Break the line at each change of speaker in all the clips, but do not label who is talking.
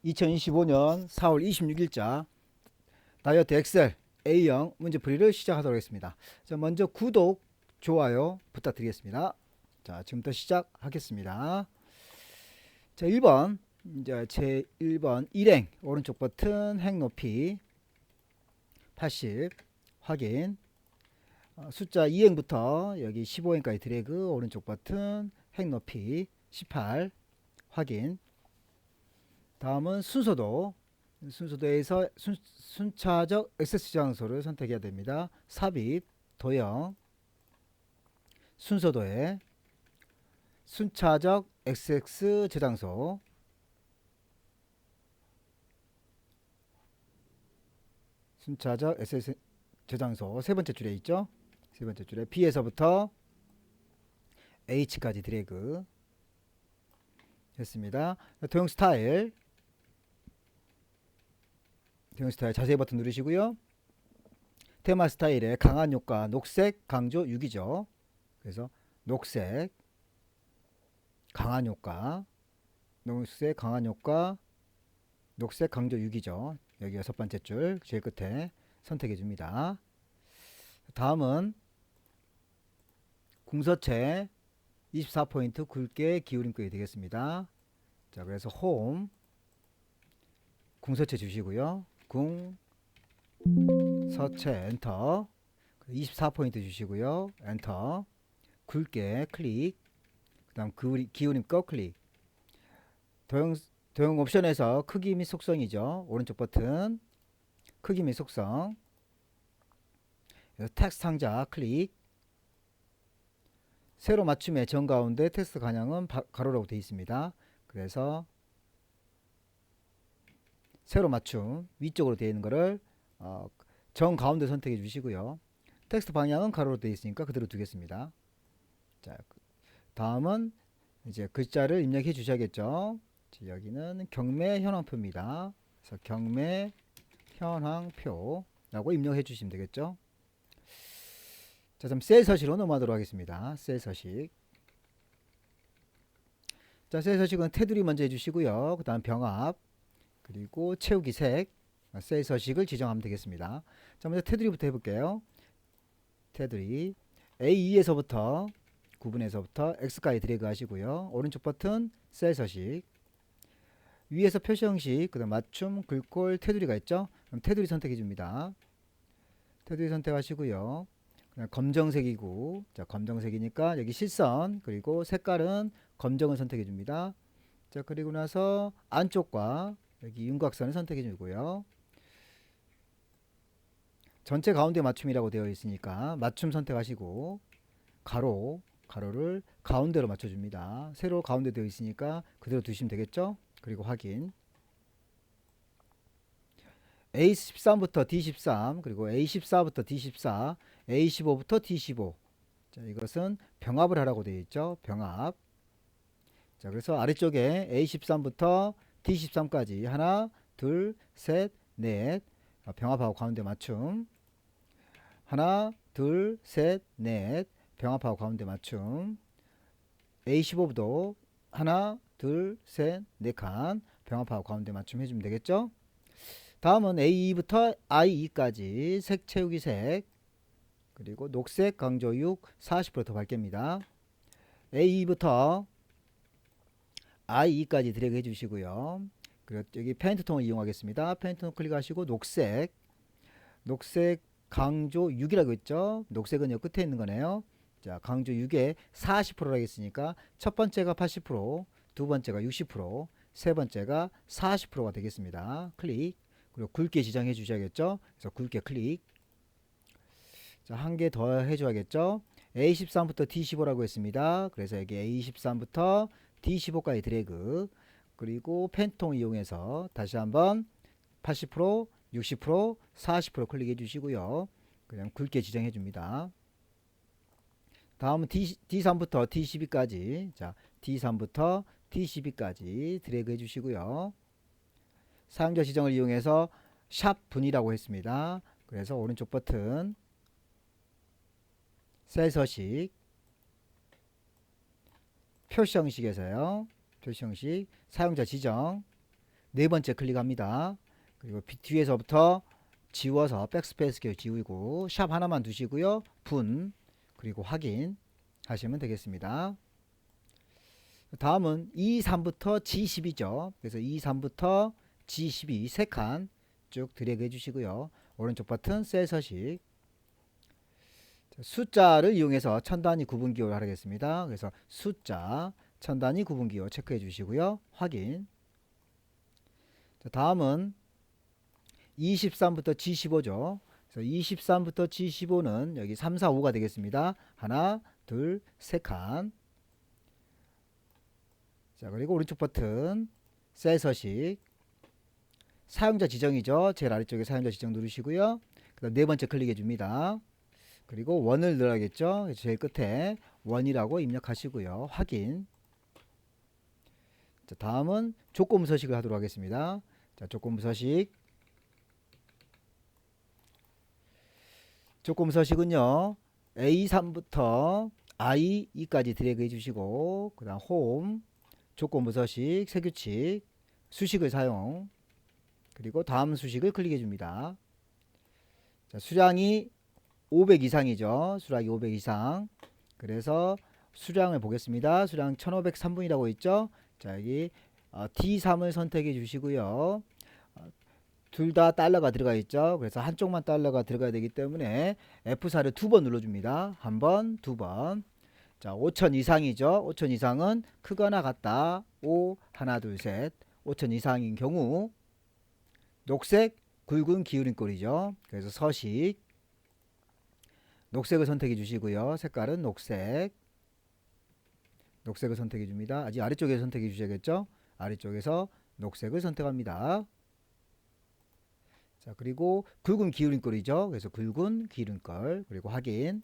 2025년 4월 26일자 다이어트 엑셀 A형 문제풀이를 시작하도록 하겠습니다. 자, 먼저 구독, 좋아요 부탁드리겠습니다. 자, 지금부터 시작하겠습니다. 자, 1번 이제 제 1번 일행 오른쪽 버튼 행 높이 80 확인. 숫자 2행부터 여기 15행까지 드래그 오른쪽 버튼 행 높이 18 확인. 다음은 순서도에서 순차적 액세스 장소를 선택해야 됩니다. 삽입, 도형, 순서도에 순차적 액세스 저장소, 순차적 액세스 저장소 세 번째 줄에 있죠. 세 번째 줄에 B에서부터 H까지 드래그 했습니다. 도형 스타일 자세히 버튼 누르시고요. 테마 스타일의 강한 효과 녹색 강조 6이죠. 그래서 녹색 강한 효과 녹색 강조 6이죠. 여기 6번째 줄 제일 끝에 선택해 줍니다. 다음은 궁서체 24포인트 굵게 기울임꼴이 되겠습니다. 자, 그래서 홈 궁서체 주시고요. 궁서체 엔터 24포인트 주시고요. 엔터 굵게 클릭 그 다음 기울임 클릭 도형 옵션에서 크기 및 속성이죠. 오른쪽 버튼 크기 및 속성 텍스트 상자 클릭 세로 맞춤의 정가운데 텍스트 간형은 가로라고 되어 있습니다. 그래서 세로 맞춤 위쪽으로 되어 있는 거를 정가운데 선택해 주시고요. 텍스트 방향은 가로로 되어 있으니까 그대로 두겠습니다. 자, 다음은 이제 글자를 입력해 주셔야겠죠. 여기는 경매 현황표입니다. 그래서 경매 현황표라고 입력해 주시면 되겠죠. 자, 그럼 셀 서식으로 넘어가도록 하겠습니다. 셀 서식. 자, 셀 서식은 테두리 먼저 해주시고요. 그 다음 병합 그리고 채우기 색 셀 서식을 지정하면 되겠습니다. 자, 먼저 테두리부터 해볼게요. 테두리 A2에서부터 9분에서부터 X까지 드래그 하시고요. 오른쪽 버튼 셀 서식 위에서 표시 형식 그 다음 맞춤 글꼴 테두리가 있죠. 그럼 테두리 선택해 줍니다. 테두리 선택하시고요. 검정색이고 자, 검정색이니까 여기 실선 그리고 색깔은 검정을 선택해 줍니다. 자, 그리고 나서 안쪽과 여기 윤곽선을 선택해 주고요. 전체 가운데 맞춤이라고 되어 있으니까 맞춤 선택하시고 가로를 가운데로 맞춰 줍니다. 세로 가운데 되어 있으니까 그대로 두시면 되겠죠. 그리고 확인 A13부터 D13 그리고 A14부터 D14 A15부터 D15 자, 이것은 병합을 하라고 되어 있죠. 병합 자, 그래서 아래쪽에 A13부터 D13까지 하나 둘 셋 넷 병합하고 가운데 맞춤 하나 둘 셋 넷 병합하고 가운데 맞춤 A15부도 하나 둘 셋 넷 칸 병합하고 가운데 맞춤 해주면 되겠죠. 다음은 A2부터 I2까지 색 채우기 색 그리고 녹색 강조 6 40%더 밝게입니다. A2부터 I2까지 드래그 해주시고요. 그리고 여기 페인트 톤을 이용하겠습니다. 페인트 톤 클릭하시고 녹색 강조 6이라고 했죠. 녹색은 여기 끝에 있는 거네요. 자, 강조 6에 40%라고 했으니까 첫 번째가 80%, 두 번째가 60%, 세 번째가 40%가 되겠습니다. 클릭. 그리고 굵게 지정해 주셔야겠죠. 그래서 굵게 클릭. 자, 한 개 더 해줘야겠죠. A13부터 D15라고 했습니다. 그래서 여기 A13부터 D15까지 드래그. 그리고 펜통 이용해서 다시 한번 80%, 60%, 40% 클릭해 주시고요. 그냥 굵게 지정해 줍니다. 다음은 D3부터 D12까지 자, D3부터 D12까지 드래그 해 주시고요. 사용자 지정을 이용해서 샵 분이라고 했습니다. 그래서 오른쪽 버튼 셀 서식 표시 형식에서요. 표시 형식 사용자 지정 네 번째 클릭합니다. 그리고 뒤에서부터 지워서 백스페이스 키 지우고 샵 하나만 두시고요. 분 그리고 확인 하시면 되겠습니다. 다음은 E3부터 G12죠. 그래서 E3부터 G12 3칸 쭉 드래그 해주시고요. 오른쪽 버튼 셀 서식. 숫자를 이용해서 천 단위 구분 기호를 하겠습니다. 그래서 숫자 천 단위 구분 기호 체크해 주시고요. 확인. 다음은 23부터 G15죠. 그래서 23부터 G15는 여기 3, 4, 5가 되겠습니다. 하나, 둘, 세 칸. 자, 그리고 오른쪽 버튼 셀 서식. 사용자 지정이죠. 제일 아래쪽에 사용자 지정 누르시고요. 그다음 네 번째 클릭해 줍니다. 그리고 원을 넣어야겠죠. 제일 끝에 원이라고 입력하시고요. 확인. 자, 다음은 조건부 서식을 하도록 하겠습니다. 자, 조건부 서식. 조건부 서식은요. A3부터 I2까지 드래그 해주시고 그 다음 홈 조건부 서식 세규칙 수식을 사용 그리고 다음 수식을 클릭해 줍니다. 자, 수량이 500 이상이죠. 수량이 500 이상. 그래서 수량을 보겠습니다. 수량 1503분이라고 있죠. 자, 여기 D3을 선택해 주시고요. 둘 다 달러가 들어가 있죠. 그래서 한쪽만 달러가 들어가야 되기 때문에 F4를 두 번 눌러줍니다. 한 번, 두 번. 자, 5000 이상이죠. 5000 이상은 크거나 같다. 5, 하나, 둘, 셋. 5000 이상인 경우 녹색 굵은 기울임꼴이죠. 그래서 서식 녹색을 선택해 주시고요. 색깔은 녹색. 녹색을 선택해 줍니다. 아직 아래쪽에서 선택해 주셔야겠죠. 아래쪽에서 녹색을 선택합니다. 자, 그리고 굵은 기울임꼴이죠. 그래서 굵은 기울임꼴 그리고 확인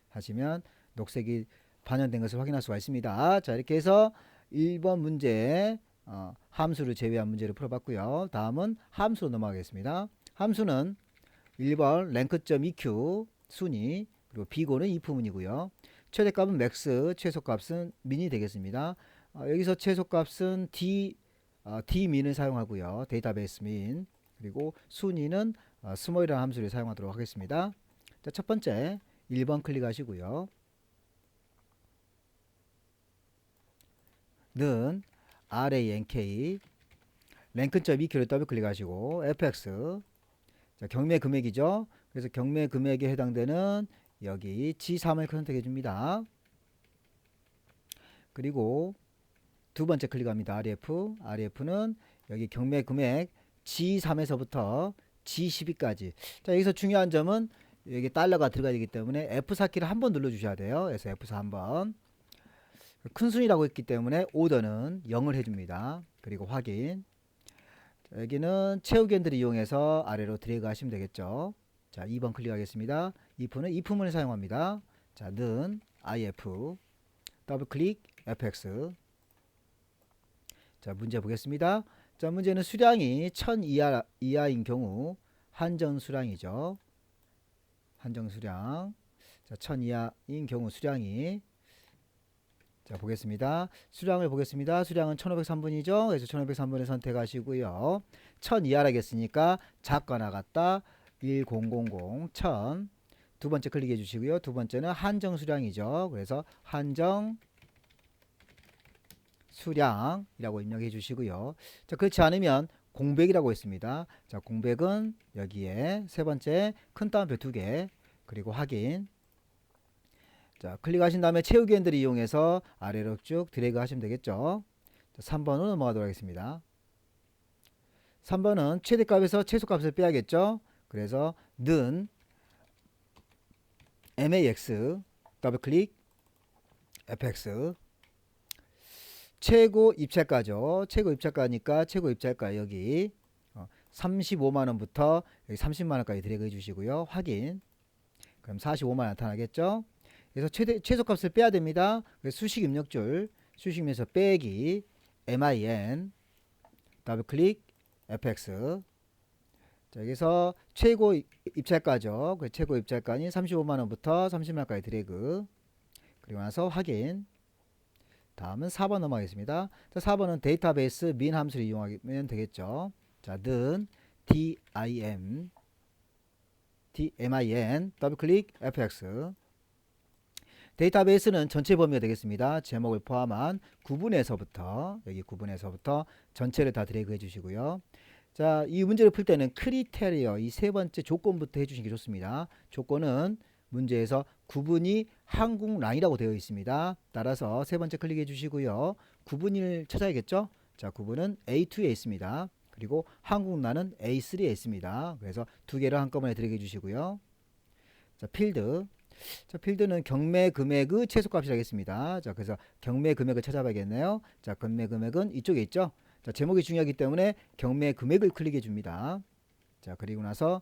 하시면 녹색이 반영된 것을 확인할 수가 있습니다. 자, 이렇게 해서 1번 문제 함수를 제외한 문제를 풀어봤고요. 다음은 함수로 넘어가겠습니다. 함수는 1번 랭크.eq 순위 그리고 비고는 if문이고요. 최대값은 max, 최소값은 min이 되겠습니다. 여기서 최소값은 dmin을 사용하고요. 데이터베이스 min 그리고 순위는 small이라는 함수를 사용하도록 하겠습니다. 자, 첫 번째 1번 클릭하시고요. 는 rank 랭크.eq를 더블 클릭하시고 fx 자, 경매 금액이죠. 그래서 경매 금액에 해당되는 여기 G3을 선택해 줍니다. 그리고 두 번째 클릭합니다. RF는 여기 경매 금액 G3에서부터 G12까지. 자, 여기서 중요한 점은 여기 달러가 들어가야 되기 때문에 F4키를 한 번 눌러 주셔야 돼요. 그래서 F4 한번. 큰 순이라고 했기 때문에 오더는 0을 해줍니다. 그리고 확인. 자, 여기는 채우기 핸들을 이용해서 아래로 드래그 하시면 되겠죠. 자, 2번 클릭하겠습니다. if는 if문을 사용합니다. 자, 는 if 더블 클릭 fx. 자, 문제 보겠습니다. 자, 문제는 수량이 1000 이하인 경우 한정 수량이죠. 한정 수량. 자, 1000 이하인 경우 수량이 자, 보겠습니다. 수량을 보겠습니다. 수량은 1503분이죠. 그래서 1503분을 선택하시고요. 1000 이하라겠으니까 작거나 같다. 1000 1000 두 번째 클릭해 주시고요. 두 번째는 한정 수량이죠. 그래서 한정 수량이라고 입력해 주시고요. 자, 그렇지 않으면 공백이라고 있습니다. 자, 공백은 여기에 세 번째 큰 따옴표 2개 그리고 확인. 자, 클릭하신 다음에 채우기 핸들을 이용해서 아래로 쭉 드래그 하시면 되겠죠. 자, 3번으로 넘어가도록 하겠습니다. 3번은 최대값에서 최소값을 빼야겠죠. 그래서 는 max 더블 클릭 fx 최고 입찰가죠. 최고 입찰가니까 최고 입찰가 여기 35만원부터 여기 30만원까지 드래그 해주시고요. 확인. 그럼 45만원 나타나겠죠. 그래서 최소값을 빼야 됩니다. 그래서 수식 입력줄 수식면에서 빼기 min 더블 클릭 fx. 자, 여기서 최고 입찰가죠. 그 최고 입찰가인 35만원부터 30만원까지 드래그. 그리고 나서 확인. 다음은 4번 넘어가겠습니다. 자, 4번은 데이터베이스 min 함수를 이용하면 되겠죠. 자, 는 dim 더블 클릭 fx. 데이터베이스는 전체 범위가 되겠습니다. 제목을 포함한 구분에서부터 여기 구분에서부터 전체를 다 드래그 해주시고요. 자, 이 문제를 풀 때는 크리테리어 이 세 번째 조건부터 해주시는 게 좋습니다. 조건은 문제에서 구분이 한국란이라고 되어 있습니다. 따라서 세 번째 클릭해 주시고요. 구분을 찾아야겠죠. 자, 구분은 A2에 있습니다. 그리고 한국란은 A3에 있습니다. 그래서 두 개를 한꺼번에 드래그 해 주시고요. 자, 필드. 자, 필드는 경매 금액의 최소값이라 하겠습니다. 자, 그래서 경매 금액을 찾아봐야겠네요. 자, 경매 금액은 이쪽에 있죠. 자, 제목이 중요하기 때문에 경매 금액을 클릭해 줍니다. 자, 그리고 나서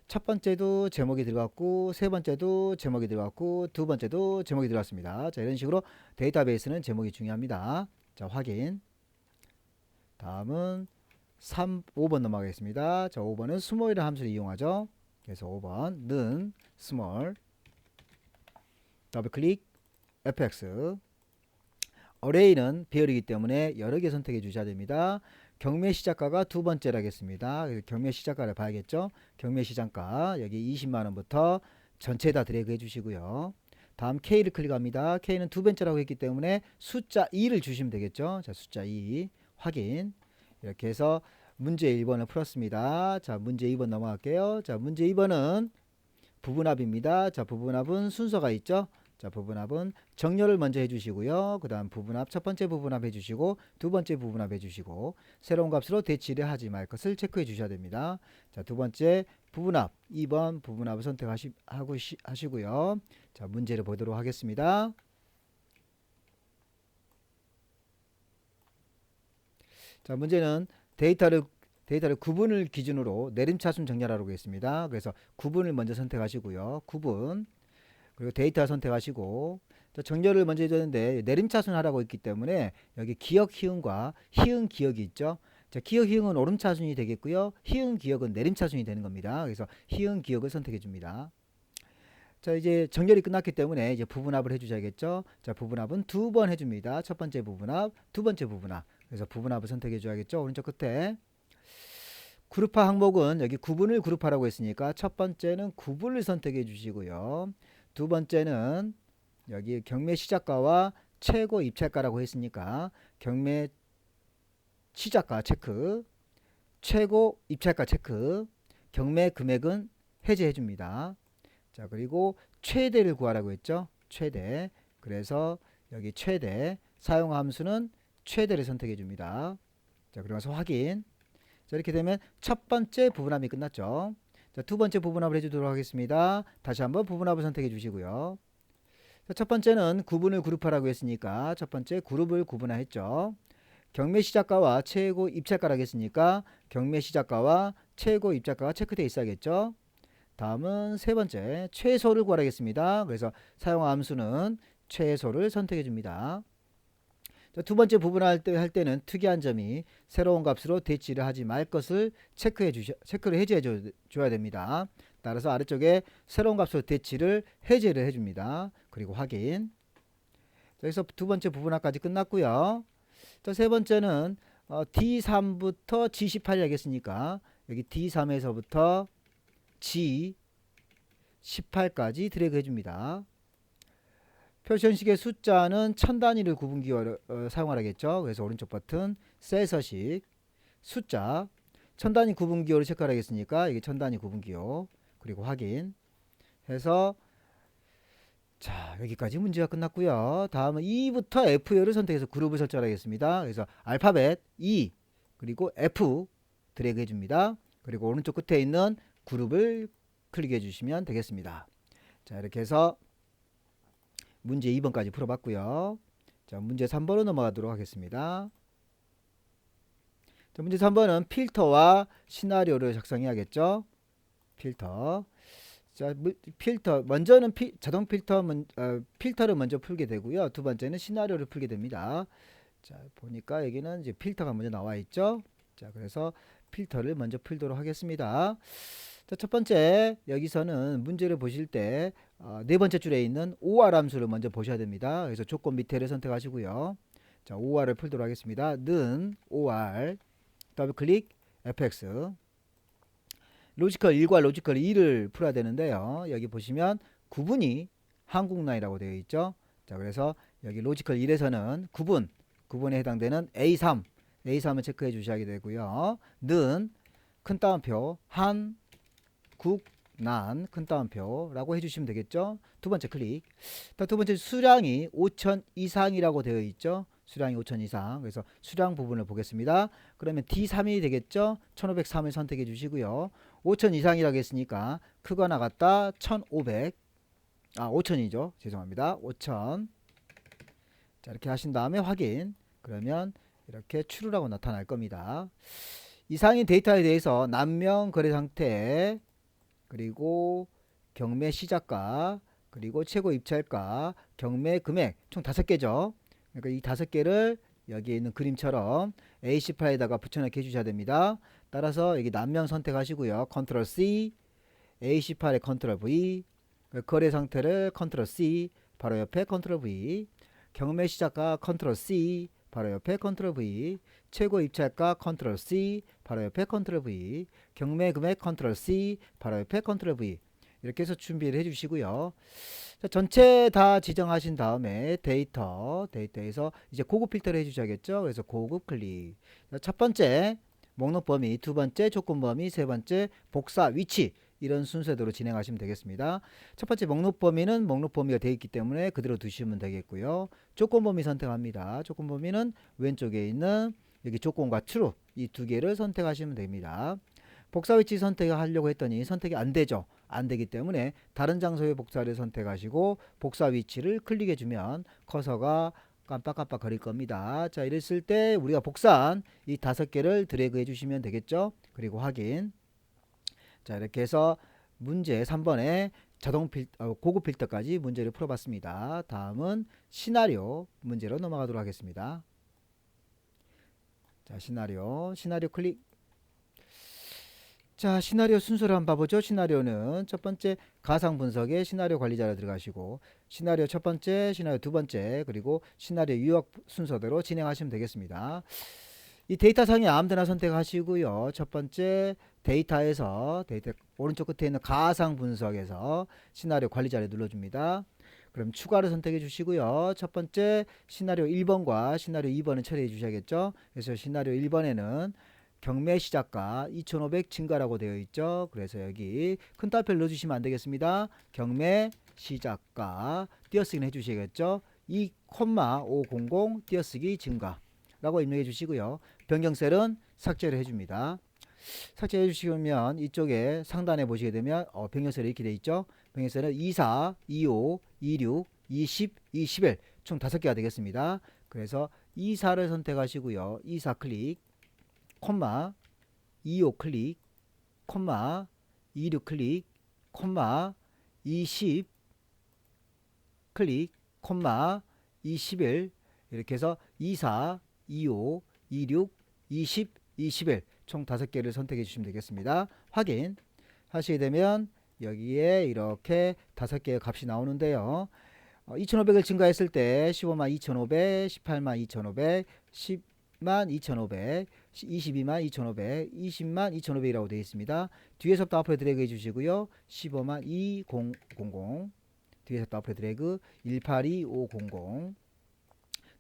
첫 번째도 제목이 들어갔고 세 번째도 제목이 들어갔고 두 번째도 제목이 들어갔습니다. 자, 이런 식으로 데이터베이스는 제목이 중요합니다. 자, 확인. 다음은 5번 넘어가겠습니다. 자, 5번은 스몰이라는 함수를 이용하죠. 그래서 5번은 스몰 더블 클릭 fx. 어레이는 배열이기 때문에 여러 개 선택해 주셔야 됩니다. 경매 시작가가 두 번째로 하겠습니다. 경매 시작가를 봐야겠죠. 경매 시작가 여기 20만원부터 전체에다 드래그 해주시고요. 다음 K를 클릭합니다. K는 두 번째라고 했기 때문에 숫자 2를 주시면 되겠죠. 자, 숫자 2 확인. 이렇게 해서 문제 1번을 풀었습니다. 자, 문제 2번 넘어갈게요. 자, 문제 2번은 부분합입니다. 자, 부분합은 순서가 있죠. 자, 부분합은 정렬을 먼저 해주시고요. 그 다음 부분합 첫 번째 부분합 해주시고 두 번째 부분합 해주시고 새로운 값으로 대치를 하지 말 것을 체크해 주셔야 됩니다. 자, 두 번째 부분합 2번 부분합을 선택하시고요. 자, 문제를 보도록 하겠습니다. 자, 문제는 데이터를 구분을 기준으로 내림차순 정렬하라고 했습니다. 그래서 구분을 먼저 선택하시고요. 구분 그리고 데이터 선택하시고 정렬을 먼저 해줬는데 내림차순 하라고 했기 때문에 여기 기역 희응과 희응 기역이 있죠. 자, 기역 희응은 오름차순이 되겠고요. 희응 기역은 내림차순이 되는 겁니다. 그래서 희응 기역을 선택해 줍니다. 자, 이제 정렬이 끝났기 때문에 이제 부분합을 해주셔야겠죠. 자, 부분합은 두 번 해줍니다. 첫 번째 부분합, 두 번째 부분합. 그래서 부분합을 선택해 줘야겠죠. 오른쪽 끝에 그룹화 항목은 여기 구분을 그룹화라고 했으니까 첫 번째는 구분을 선택해 주시고요. 두 번째는 여기 경매 시작가와 최고 입찰가라고 했으니까 경매 시작가 체크, 최고 입찰가 체크, 경매 금액은 해제해 줍니다. 자, 그리고 최대를 구하라고 했죠. 최대. 그래서 여기 최대 사용 함수는 최대를 선택해 줍니다. 자, 그러면서 확인. 자, 이렇게 되면 첫 번째 부분합이 끝났죠. 자, 두 번째 부분합을 해주도록 하겠습니다. 다시 한번 부분합을 선택해 주시고요. 자, 첫 번째는 구분을 그룹하라고 했으니까 첫 번째 그룹을 구분화했죠. 경매 시작가와 최고 입찰가라고 했으니까 경매 시작가와 최고 입찰가가 체크되어 있어야겠죠. 다음은 세 번째 최소를 구하라겠습니다. 그래서 사용 함수는 최소를 선택해 줍니다. 자, 두 번째 부분할 때는 특이한 점이 새로운 값으로 대치를 하지 말 것을 체크를 해제해 줘야 됩니다. 따라서 아래쪽에 새로운 값으로 대치를 해제를 해줍니다. 그리고 확인. 자, 그래서 두 번째 부분합까지 끝났고요. 자, 세 번째는 D3부터 G18이 하겠으니까 여기 D3에서부터 G18까지 드래그 해줍니다. 표시형식의 숫자는 천 단위를 구분기호를 사용하라겠죠. 그래서 오른쪽 버튼 셀 서식 숫자 천 단위 구분기호를 체크하라겠으니까 이게 천 단위 구분기호 그리고 확인 해서 자, 여기까지 문제가 끝났고요. 다음은 E부터 F열을 선택해서 그룹을 설정하겠습니다. 그래서 알파벳 E 그리고 F 드래그 해줍니다. 그리고 오른쪽 끝에 있는 그룹을 클릭해 주시면 되겠습니다. 자, 이렇게 해서 문제 2번까지 풀어봤고요. 자, 문제 3번으로 넘어가도록 하겠습니다. 자, 문제 3번은 필터와 시나리오를 작성해야겠죠. 필터. 자, 필터 먼저는 자동 필터를 먼저 풀게 되고요. 두 번째는 시나리오를 풀게 됩니다. 자, 보니까 여기는 이제 필터가 먼저 나와 있죠. 자, 그래서 필터를 먼저 풀도록 하겠습니다. 자, 첫 번째 여기서는 문제를 보실 때 네 번째 줄에 있는 OR 함수를 먼저 보셔야 됩니다. 그래서 조건 밑에를 선택하시고요. 자, OR을 풀도록 하겠습니다. 는 OR 더블 클릭 fx. 로지컬 1과 로지컬 2를 풀어야 되는데요. 여기 보시면 구분이 한국나이라고 되어 있죠. 자, 그래서 여기 로지컬 1에서는 구분에 해당되는 A3을 체크해 주셔야 되고요. 는 큰 따옴표 한국난 큰 따옴표라고 해주시면 되겠죠. 두 번째 클릭. 두 번째 수량이 5,000 이상이라고 되어 있죠. 수량이 5,000 이상. 그래서 수량 부분을 보겠습니다. 그러면 D3이 되겠죠. 1503을 선택해 주시고요. 5,000 이상이라고 했으니까 크거나 같다 1500. 5,000이죠. 죄송합니다. 5,000. 자, 이렇게 하신 다음에 확인. 그러면 이렇게 추루라고 나타날 겁니다. 이상인 데이터에 대해서 남명 거래 상태, 그리고 경매 시작가, 그리고 최고 입찰가, 경매 금액 총 5개죠. 그러니까 이 5개를 여기에 있는 그림처럼 AC 파일에다가 붙여넣기 해주셔야 됩니다. 따라서 여기 남명 선택하시고요. 컨트롤 C, AC 파일에 컨트롤 V, 거래 상태를 컨트롤 C, 바로 옆에 컨트롤 V, 경매 시작가 컨트롤 C, 바로 옆에 컨트롤 V, 최고 입찰가 컨트롤 C, 바로 옆에 컨트롤 V, 경매 금액 컨트롤 C, 바로 옆에 컨트롤 V. 이렇게 해서 준비를 해 주시고요. 자, 전체 다 지정하신 다음에 데이터에서 이제 고급 필터를 해 주셔야겠죠. 그래서 고급 클릭. 첫 번째 목록 범위, 두 번째 조건 범위, 세 번째 복사 위치, 이런 순서대로 진행하시면 되겠습니다. 첫 번째 목록 범위는 목록 범위가 되어 있기 때문에 그대로 두시면 되겠고요. 조건 범위 선택합니다. 조건 범위는 왼쪽에 있는 여기 조건과 true 이 두 개를 선택하시면 됩니다. 복사 위치 선택하려고 했더니 선택이 안 되죠. 안 되기 때문에 다른 장소의 복사를 선택하시고 복사 위치를 클릭해 주면 커서가 깜빡깜빡 거릴 겁니다. 자, 이랬을 때 우리가 복사한 이 5개를 드래그 해 주시면 되겠죠. 그리고 확인. 자, 이렇게 해서 문제 3번에 고급 필터까지 문제를 풀어봤습니다. 다음은 시나리오 문제로 넘어가도록 하겠습니다. 자, 시나리오 클릭. 자, 시나리오 순서를 한번 봐보죠. 시나리오는 첫 번째 가상 분석에 시나리오 관리자로 들어가시고 시나리오 첫 번째, 시나리오 두 번째, 그리고 시나리오 유형 순서대로 진행하시면 되겠습니다. 이 데이터 상에 아무데나 선택하시고요. 첫 번째 데이터 오른쪽 끝에 있는 가상 분석에서 시나리오 관리자를 눌러줍니다. 그럼 추가를 선택해 주시고요. 첫 번째 시나리오 1번과 시나리오 2번은 처리해 주셔야겠죠. 그래서 시나리오 1번에는 경매 시작가 2,500 증가라고 되어 있죠. 그래서 여기 큰 따옴표를 넣어주시면 안 되겠습니다. 경매 시작가 띄어쓰기는 해주셔야겠죠. 2,500 띄어쓰기 증가라고 입력해 주시고요. 변경셀은 삭제를 해줍니다. 삭제해 주시면 이쪽에 상단에 보시게 되면 변경셀이 이렇게 되어 있죠. 변경셀은 24, 25, 26, 20, 21 총 5개가 되겠습니다. 그래서 24를 선택하시고요. 24 클릭, 콤마 25 클릭, 콤마 26 클릭, 콤마 20 클릭, 콤마 21 이렇게 해서 24, 25, 26, 20, 21 총 5개를 선택해 주시면 되겠습니다. 확인 하시게 되면 여기에 이렇게 5개의 값이 나오는데요. 2,500을 증가했을 때 15만 2,500, 18만 2,500, 10만 2,500, 22만 2,500, 20만 2,500이라고 되어 있습니다. 뒤에서부터 앞으로 드래그 해주시고요. 15만 2000, 뒤에서부터 앞으로 드래그 182500,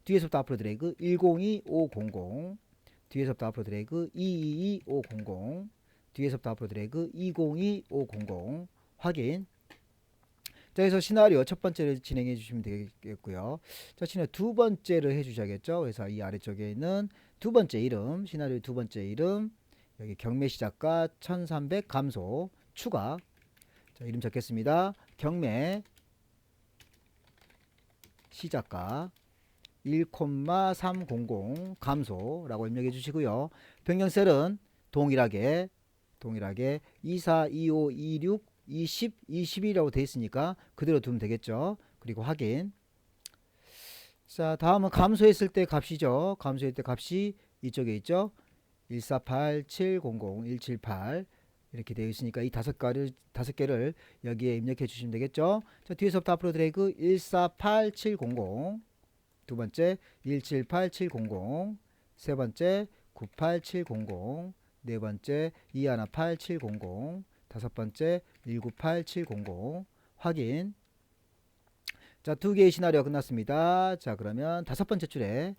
뒤에서부터 앞으로 드래그 102500, 뒤에서부터 앞으로 드래그 222500, 뒤에서부터 앞으로 드래그 202500. 확인. 자, 그래서 시나리오 첫 번째를 진행해 주시면 되겠고요. 자, 시나리오 두 번째를 해 주셔야겠죠. 그래서 이 아래쪽에 있는 두 번째 이름, 시나리오 두 번째 이름, 여기 경매 시작가 1300 감소 추가. 자, 이름 적겠습니다. 경매 시작가 1,300 감소라고 입력해 주시고요. 변경셀은 동일하게 24, 25, 26, 20, 22라고 되어 있으니까 그대로 두면 되겠죠. 그리고 확인. 자, 다음은 감소했을 때 값이죠. 감소했을 때 값이 이쪽에 있죠. 148, 700, 178 이렇게 되어 있으니까 이 5개를 여기에 입력해 주시면 되겠죠. 자, 뒤에서부터 앞으로 드래그 148, 700, 두 번째 178700, 세 번째 98700, 네 번째 218700, 다섯 번째 198700 확인. 자, 두 개의 시나리오 끝났습니다. 자, 그러면 다섯 번째 줄에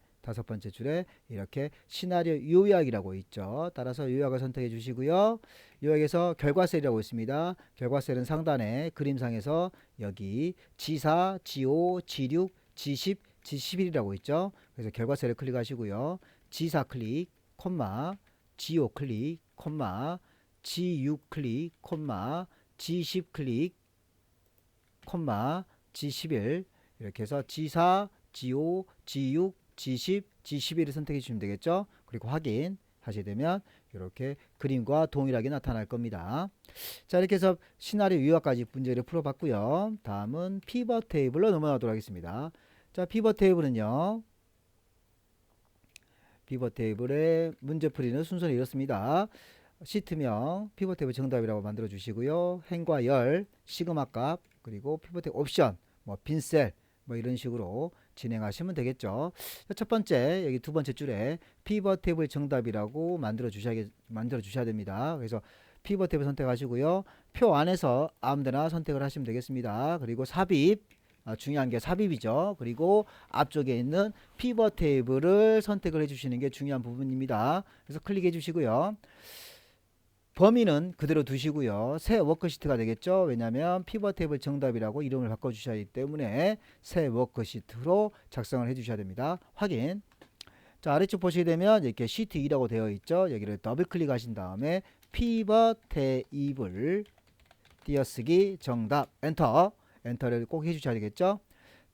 이렇게 시나리오 요약이라고 있죠. 따라서 요약을 선택해 주시고요. 요약에서 결과셀이라고 있습니다. 결과셀은 상단에 그림상에서 여기 G4, G5, G6, G10, G11이라고 있죠. 그래서 결과셀을 클릭하시고요. G4 클릭, 콤마, G5 클릭, 콤마, G6 클릭, 콤마, G10 클릭, 콤마, G11 이렇게 해서 G4, G5, G6, G10, G11을 선택해 주시면 되겠죠. 그리고 확인 하시게 되면 이렇게 그림과 동일하게 나타날 겁니다. 자, 이렇게 해서 시나리오 요약까지 문제를 풀어봤고요. 다음은 피벗 테이블로 넘어가도록 하겠습니다. 자, 피벗 테이블은요. 피벗 테이블의 문제풀이는 순서는 이렇습니다. 시트명 피벗 테이블 정답이라고 만들어 주시고요. 행과 열, 시그마 값, 그리고 피벗 테이블 옵션, 뭐 빈셀, 뭐 이런 식으로 진행하시면 되겠죠. 첫 번째 여기 두 번째 줄에 피벗 테이블 정답이라고 만들어 주셔야 됩니다. 그래서 피벗 테이블 선택하시고요. 표 안에서 아무데나 선택을 하시면 되겠습니다. 그리고 삽입, 중요한 게 삽입이죠. 그리고 앞쪽에 있는 피벗 테이블을 선택을 해주시는 게 중요한 부분입니다. 그래서 클릭해 주시고요. 범위는 그대로 두시고요. 새 워크시트가 되겠죠. 왜냐하면 피벗 테이블 정답이라고 이름을 바꿔주셔야 하기 때문에 새 워크시트로 작성을 해주셔야 됩니다. 확인. 자, 아래쪽 보시게 되면 이렇게 시트 2라고 되어 있죠. 여기를 더블 클릭하신 다음에 피벗 테이블 띄어쓰기 정답 엔터를 꼭 해주셔야 되겠죠.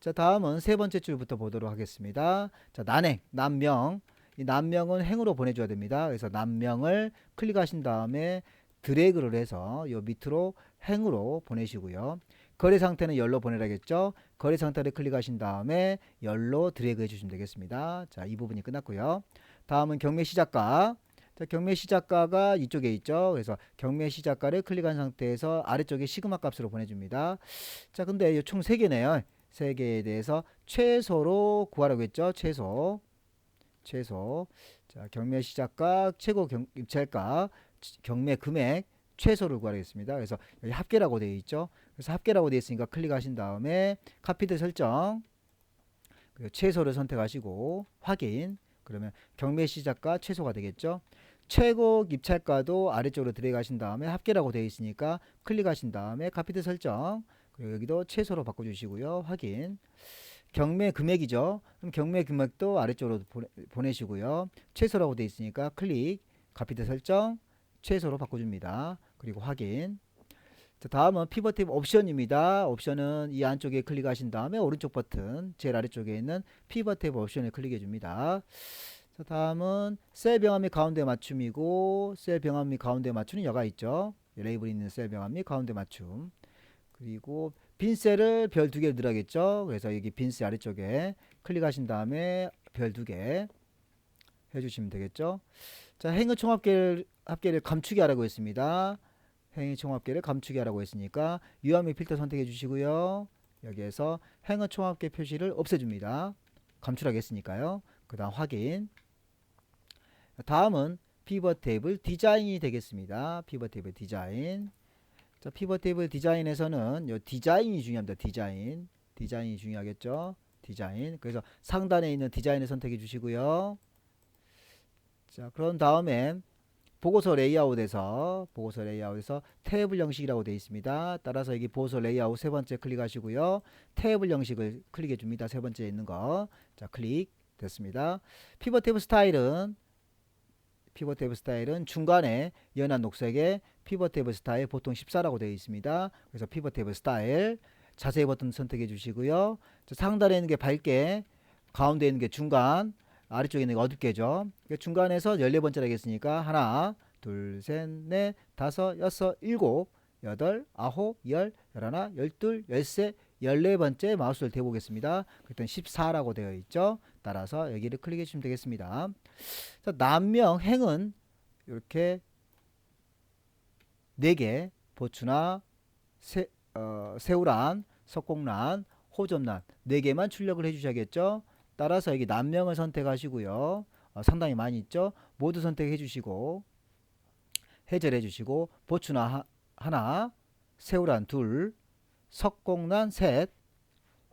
자, 다음은 세 번째 줄부터 보도록 하겠습니다. 자, 난행, 남명. 이 남명은 행으로 보내줘야 됩니다. 그래서 남명을 클릭하신 다음에 드래그를 해서 요 밑으로 행으로 보내시고요. 거래 상태는 열로 보내라겠죠. 거래 상태를 클릭하신 다음에 열로 드래그 해주시면 되겠습니다. 자, 이 부분이 끝났고요. 다음은 경매 시작가. 자, 경매 시작가가 이쪽에 있죠. 그래서 경매 시작가를 클릭한 상태에서 아래쪽에 시그마 값으로 보내줍니다. 자, 근데 총 3개네요. 3개에 대해서 최소로 구하라고 했죠. 최소. 자, 경매 시작가, 최고 입찰가, 경매 금액, 최소를 구하겠습니다. 그래서 여기 합계라고 되어 있죠. 그래서 합계라고 되어 있으니까 클릭하신 다음에 카피드 설정, 그리고 최소를 선택하시고 확인. 그러면 경매 시작가 최소가 되겠죠. 최고 입찰가도 아래쪽으로 들어가신 다음에 합계라고 되어 있으니까 클릭하신 다음에 카피드 설정, 그리고 여기도 최소로 바꿔주시고요. 확인. 경매 금액이죠. 그럼 경매 금액도 아래쪽으로 보내시고요. 최소라고 되어 있으니까 클릭, 카피드 설정, 최소로 바꿔줍니다. 그리고 확인. 자, 다음은 피벗 테이블 옵션입니다. 옵션은 이 안쪽에 클릭하신 다음에 오른쪽 버튼 제일 아래쪽에 있는 피벗 테이블 옵션을 클릭해 줍니다. 자, 다음은 셀 병합 및 가운데 맞춤이고, 셀 병합 및 가운데 맞춤은 여가 있죠. 레이블이 있는 셀 병합 및 가운데 맞춤. 그리고 빈 셀을 별 2개를 들어가겠죠. 그래서 여기 빈 셀 아래쪽에 클릭하신 다음에 별 2개 해주시면 되겠죠. 자, 행의 총합계를 감추기 하라고 했습니다. 행의 총합계를 감추기 하라고 했으니까 유화 및 필터 선택해 주시고요. 여기에서 행의 총합계 표시를 없애줍니다. 감추라고 했으니까요. 그 다음 확인. 다음은 피벗 테이블 디자인이 되겠습니다. 피벗 테이블 디자인. 자, 피벗 테이블 디자인에서는 요 디자인이 중요합니다. 디자인이 중요하겠죠. 디자인. 그래서 상단에 있는 디자인을 선택해 주시고요. 자, 그런 다음에 보고서 레이아웃에서 테이블 형식이라고 되어 있습니다. 따라서 여기 보고서 레이아웃 세 번째 클릭하시고요. 테이블 형식을 클릭해 줍니다. 세 번째 있는 거. 자, 클릭 됐습니다. 피벗 테이블 스타일은 중간에 연한 녹색에 피벗 테이블 스타일 보통 14라고 되어 있습니다. 그래서 피벗 테이블 스타일 자세히 버튼 선택해 주시고요. 상단에 있는 게 밝게, 가운데 있는 게 중간, 아래쪽에 있는 게 어둡게죠. 중간에서 14번째라고 했으니까 하나, 둘, 셋, 넷, 다섯, 여섯, 일곱, 여덟, 아홉, 열, 열하나, 열둘, 열세, 14번째 마우스를 대보겠습니다. 그때 14라고 되어 있죠. 따라서 여기를 클릭해 주시면 되겠습니다. 자, 남명, 행은 이렇게 4개, 보추나 새우란, 석공란, 호접란 4개만 출력을 해 주셔야겠죠. 따라서 여기 남명을 선택하시고요. 상당히 많이 있죠. 모두 선택해 주시고 해제해 주시고 보추나 하나, 새우란 둘, 석공란 셋,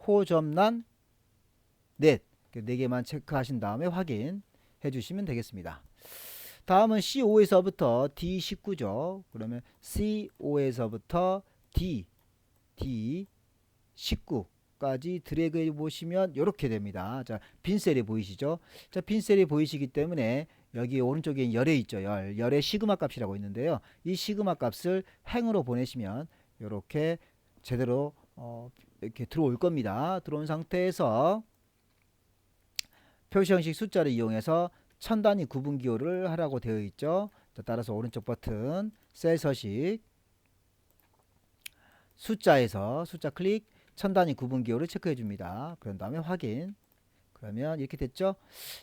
호접란 넷, 네 개만 체크하신 다음에 확인해 주시면 되겠습니다. 다음은 C5에서부터 D19죠. 그러면 C5에서부터 D19까지 드래그 해 보시면 이렇게 됩니다. 자, 빈 셀이 보이시죠? 자, 빈 셀이 보이시기 때문에 여기 오른쪽에 열에 있죠. 열의 시그마 값이라고 있는데요. 이 시그마 값을 행으로 보내시면 이렇게 제대로 이렇게 들어올 겁니다. 들어온 상태에서 표시 형식 숫자를 이용해서 천 단위 구분 기호를 하라고 되어 있죠. 자, 따라서 오른쪽 버튼 셀 서식 숫자에서 숫자 클릭 천 단위 구분 기호를 체크해 줍니다. 그런 다음에 확인. 그러면 이렇게 됐죠.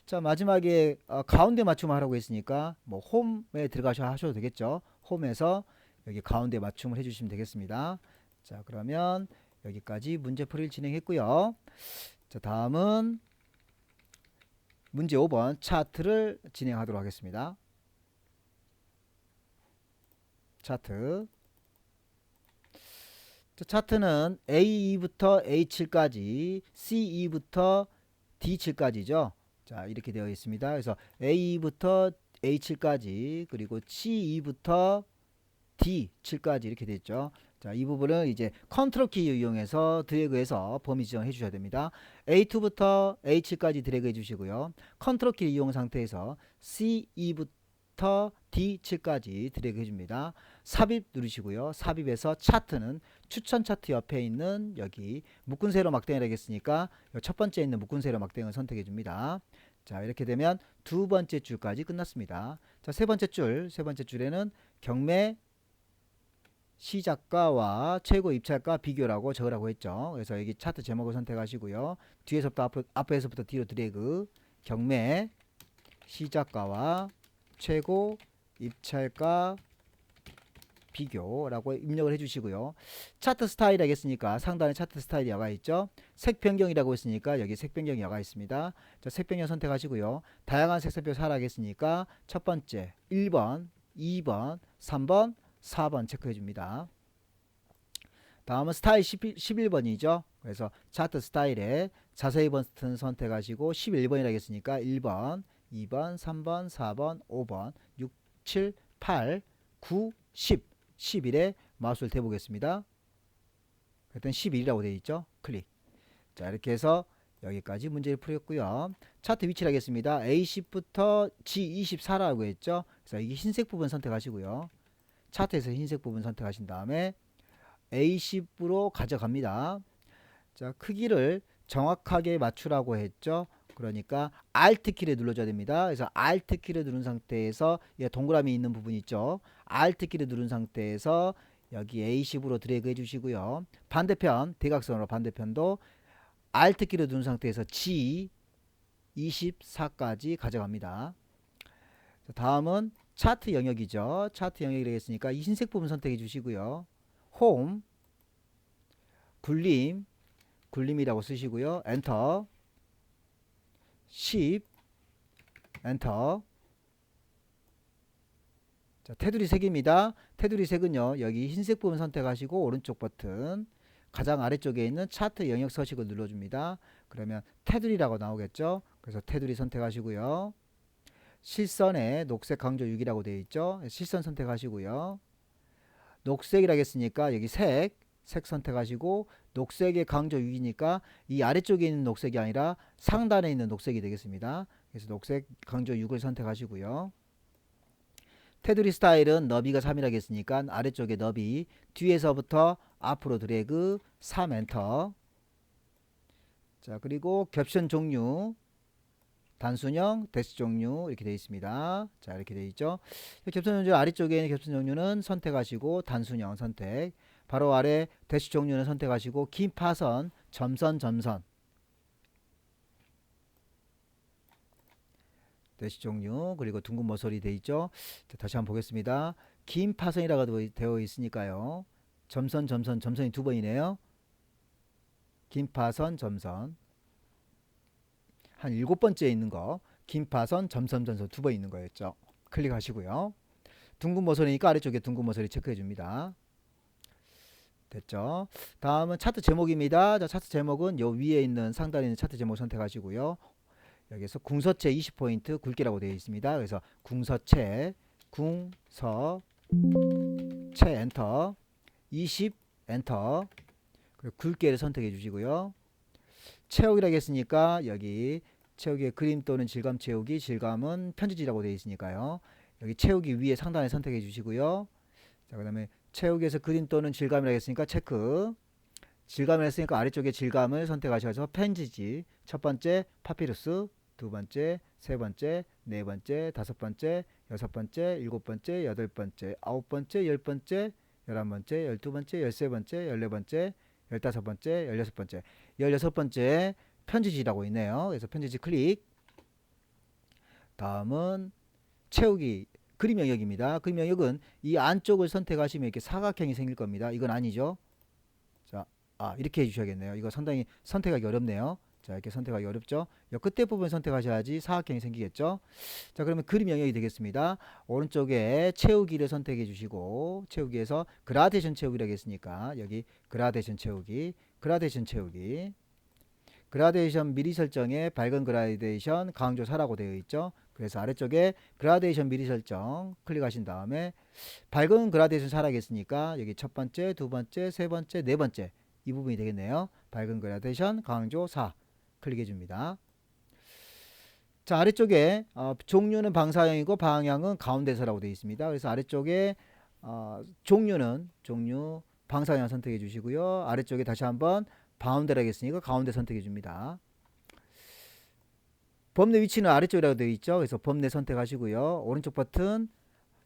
자, 마지막에 가운데 맞춤 하라고 했으니까 뭐 홈에 들어가셔 하셔도 되겠죠. 홈에서 여기 가운데 맞춤을 해주시면 되겠습니다. 자, 그러면 여기까지 문제풀이를 진행했고요. 자, 다음은 문제 5번 차트를 진행하도록 하겠습니다. 차트. 자, 차트는 A2부터 A7까지, C2부터 D7까지죠. 자, 이렇게 되어 있습니다. 그래서 A2부터 A7까지, 그리고 C2부터 D7까지 이렇게 되어 있죠. 자, 이 부분은 이제 컨트롤 키 이용해서 드래그해서 범위 지정해 주셔야 됩니다. A2부터 A7까지 드래그 해 주시고요. 컨트롤 키 이용 상태에서 C2부터 D7까지 드래그 해 줍니다. 삽입 누르시고요. 삽입에서 차트는 추천 차트 옆에 있는 여기 묶은 세로 막대를 하겠으니까 첫 번째 있는 묶은 세로 막대를 선택해 줍니다. 자, 이렇게 되면 두 번째 줄까지 끝났습니다. 자, 세 번째 줄에는 경매 시작가와 최고 입찰가 비교라고 적으라고 했죠. 그래서 여기 차트 제목을 선택하시고요. 뒤에서부터 앞에서부터 뒤로 드래그 경매 시작가와 최고 입찰가 비교라고 입력을 해주시고요. 차트 스타일 하겠으니까 상단에 차트 스타일이 나가 있죠. 색 변경이라고 했으니까 여기 색 변경이 나가 있습니다. 자, 색 변경 선택하시고요. 다양한 색상표 사라겠으니까 첫 번째 1번, 2번, 3번, 4번 체크해 줍니다. 다음은 스타일 11번이죠. 그래서 차트 스타일에 자세히 버튼 선택하시고 11번이라 했으니까 1번, 2번, 3번, 4번, 5번, 6, 7, 8, 9, 10, 11에 마우스를 대보겠습니다. 그랬더니 11이라고 되어 있죠. 클릭. 자, 이렇게 해서 여기까지 문제를 풀었고요. 차트 위치를 하겠습니다. A10부터 G24라고 했죠. 그래서 이 흰색 부분 선택하시고요. 차트에서 흰색 부분 선택하신 다음에 A10으로 가져갑니다. 자, 크기를 정확하게 맞추라고 했죠. 그러니까 Alt 키를 눌러줘야 됩니다. 그래서 Alt 키를 누른 상태에서 동그라미 있는 부분 있죠. Alt 키를 누른 상태에서 여기 A10으로 드래그 해주시고요. 반대편 대각선으로 반대편도 Alt 키를 누른 상태에서 G24까지 가져갑니다. 자, 다음은 차트 영역이죠. 차트 영역이 되겠으니까 이 흰색 부분 선택해 주시고요. 홈, 굴림이라고 쓰시고요. 엔터, 10, 엔터. 자, 테두리 색입니다. 테두리 색은요. 여기 흰색 부분 선택하시고 오른쪽 버튼 가장 아래쪽에 있는 차트 영역 서식을 눌러줍니다. 그러면 테두리라고 나오겠죠. 그래서 테두리 선택하시고요. 실선에 녹색 강조 6이라고 되어 있죠. 실선 선택하시고요. 녹색이라고 했으니까 여기 색 선택하시고 녹색의 강조 6이니까 이 아래쪽에 있는 녹색이 아니라 상단에 있는 녹색이 되겠습니다. 그래서 녹색 강조 6을 선택하시고요. 테두리 스타일은 너비가 3이라고 했으니까 아래쪽에 너비 뒤에서부터 앞으로 드래그 3 엔터. 자, 그리고 겹션 종류 단순형, 대시 종류 이렇게 되어 있습니다. 자, 이렇게 되어 있죠. 겹선 종류 아래쪽에 있는 겹선 종류는 선택하시고 단순형 선택. 바로 아래 대시 종류는 선택하시고 긴 파선, 점선. 대시 종류 그리고 둥근 모서리 되어 있죠. 자, 다시 한번 보겠습니다. 긴 파선이라고 되어 있으니까요. 점선이 두 번이네요. 긴 파선, 점선. 한 7번째에 있는 거 긴파선 점선점선 2번 있는 거였죠. 클릭하시고요. 둥근 모서리니까 아래쪽에 둥근 모서리 체크해 줍니다. 됐죠. 다음은 차트 제목입니다. 자, 차트 제목은 요 위에 있는 상단에 있는 차트 제목 선택하시고요. 여기서 궁서체 20포인트 굵기라고 되어 있습니다. 그래서 궁서체 엔터 20 엔터 그리고 굵기를 선택해 주시고요. 채우기라고 했으니까 여기 채우기의 그림 또는 질감 채우기, 질감은 편지지라고 되어 있으니까요. 여기 채우기 위에 상단에 선택해 주시고요. 자, 그 다음에 채우기에서 그림 또는 질감이라고 했으니까 체크. 질감을 했으니까 아래쪽에 질감을 선택하셔서 편지지. 첫 번째 파피루스, 두 번째, 세 번째, 네 번째, 다섯 번째, 여섯 번째, 일곱 번째, 여덟 번째, 아홉 번째, 열 번째, 11번째, 12번째, 13번째, 14번째, 15번째, 16번째, 16번째 편지지라고 있네요. 그래서 편지지 클릭. 다음은 채우기 그림 영역입니다. 그림 영역은 이 안쪽을 선택하시면 이렇게 사각형이 생길 겁니다. 이건 아니죠. 자, 이렇게 해주셔야겠네요. 이거 상당히 선택하기 어렵네요. 자, 이렇게 선택하기 어렵죠. 이 끝에 부분 선택하셔야지 사각형이 생기겠죠. 자, 그러면 그림 영역이 되겠습니다. 오른쪽에 채우기를 선택해 주시고 채우기에서 그라데이션 채우기라고 했으니까 여기 그라데이션 채우기, 그라데이션 채우기, 그라데이션 미리 설정에 밝은 그라데이션 강조 4라고 되어 있죠. 그래서 아래쪽에 그라데이션 미리 설정 클릭하신 다음에 밝은 그라데이션 4라고 했으니까 여기 첫 번째, 두 번째, 세 번째, 네 번째 이 부분이 되겠네요. 밝은 그라데이션 강조 4 클릭해 줍니다. 자, 아래쪽에 종류는 방사형이고 방향은 가운데서라고 되어 있습니다. 그래서 아래쪽에 종류 방사형 선택해 주시고요. 아래쪽에 다시 한번 바운드라고 했으니까 가운데 선택해 줍니다. 범내 위치는 아래쪽이라고 되어 있죠. 그래서 범내 선택하시고요. 오른쪽 버튼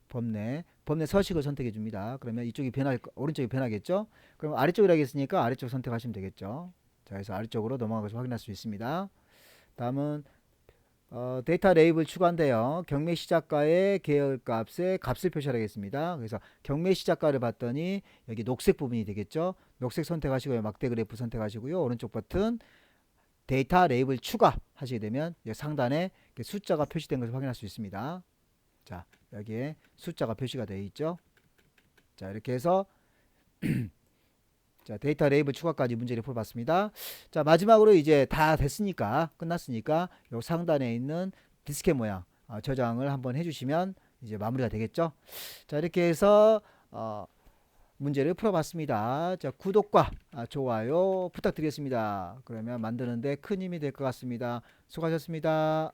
범내 서식을 선택해 줍니다. 그러면 이쪽이 오른쪽이 변하겠죠. 그럼 아래쪽이라고 했으니까 아래쪽 선택하시면 되겠죠. 자, 그래서 아래쪽으로 넘어가서 확인할 수 있습니다. 다음은 데이터 레이블 추가인데요. 경매 시작가의 계열값에 값을 표시하겠습니다. 그래서 경매 시작가를 봤더니 여기 녹색 부분이 되겠죠. 녹색 선택하시고요. 막대 그래프 선택하시고요. 오른쪽 버튼 데이터 레이블 추가 하시게 되면 상단에 숫자가 표시된 것을 확인할 수 있습니다. 자, 여기에 숫자가 표시가 되어 있죠. 자, 이렇게 해서 자, 데이터 레이블 추가까지 문제를 풀어봤습니다. 자, 마지막으로 이제 다 됐으니까 끝났으니까 요 상단에 있는 디스켓 모양 저장을 한번 해주시면 이제 마무리가 되겠죠. 자, 이렇게 해서 문제를 풀어봤습니다. 자, 구독과 좋아요 부탁드리겠습니다. 그러면 만드는데 큰 힘이 될 것 같습니다. 수고하셨습니다.